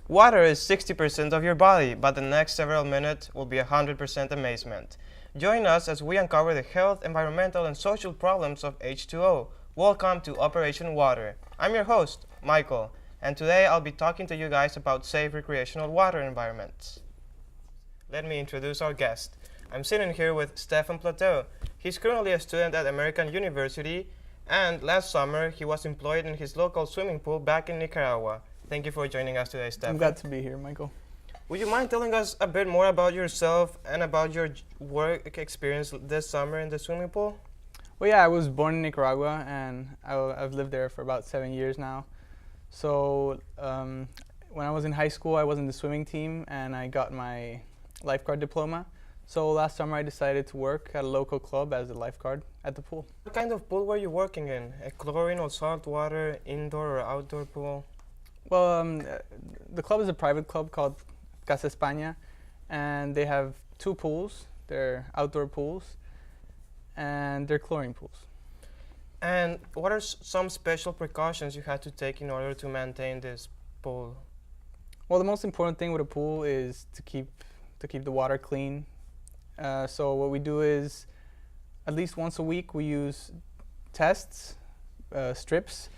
Water is 60% of your body, but the next several minutes will be 100% amazement. Join us as we uncover the health, environmental, and social problems of H2O. Welcome to Operation Water. I'm your host, Michael, and today I'll be talking to you guys about safe recreational water environments. Let me introduce our guest. I'm sitting here with Stefan Platteau. He's currently a student at American University, and last summer he was employed in his local swimming pool back in Nicaragua. Thank you for joining us today, Stefan. I'm glad to be here, Michael. Would you mind telling us a bit more about yourself and about your work experience this summer in the swimming pool? Well, yeah, I was born in Nicaragua, and I've lived there for about 7 years now. So when I was in high school, I was in the swimming team, and I got my lifeguard diploma. So last summer, I decided to work at a local club as a lifeguard at the pool. What kind of pool were you working in? A chlorine or salt water, indoor or outdoor pool? Well, the club is a private club called Casa España, and they have two pools. They're outdoor pools, and they're chlorine pools. And what are some special precautions you had to take in order to maintain this pool? Well, the most important thing with a pool is to keep the water clean. So what we do is, at least once a week, we use tests, strips,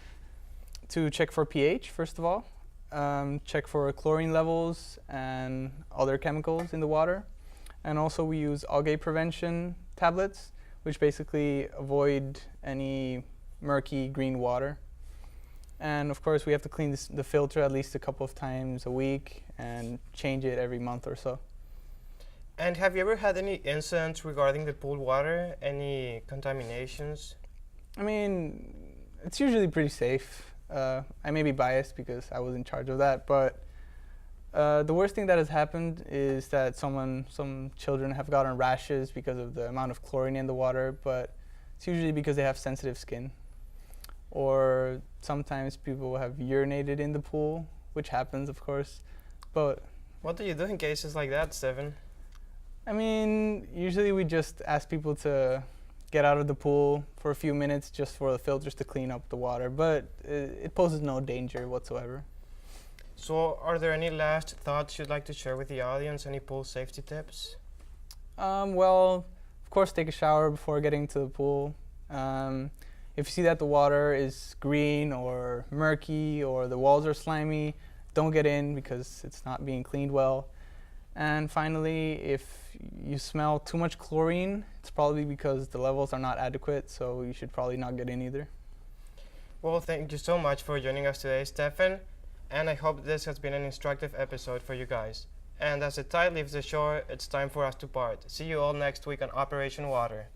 to check for pH, first of all, check for chlorine levels and other chemicals in the water. And also we use algae prevention tablets, which basically avoid any murky green water. And of course we have to clean the filter at least a couple of times a week and change it every month or so. And have you ever had any incidents regarding the pool water? Any contaminations? I mean, it's usually pretty safe. I may be biased because I was in charge of that, but the worst thing that has happened is that some children have gotten rashes because of the amount of chlorine in the water, but it's usually because they have sensitive skin. Or sometimes people have urinated in the pool, which happens, of course. But what do you do in cases like that, Stephen? I mean, usually we just ask people to get out of the pool for a few minutes just for the filters to clean up the water, but it poses no danger whatsoever. So are there any last thoughts you'd like to share with the audience? Any pool safety tips? Well, of course, take a shower before getting to the pool. If you see that the water is green or murky or the walls are slimy, don't get in because it's not being cleaned well. And finally, if you smell too much chlorine, it's probably because the levels are not adequate, so you should probably not get in either. Well, thank you so much for joining us today, Stefan, and I hope this has been an instructive episode for you guys. And as the tide leaves the shore, it's time for us to part. See you all next week on Operation Water.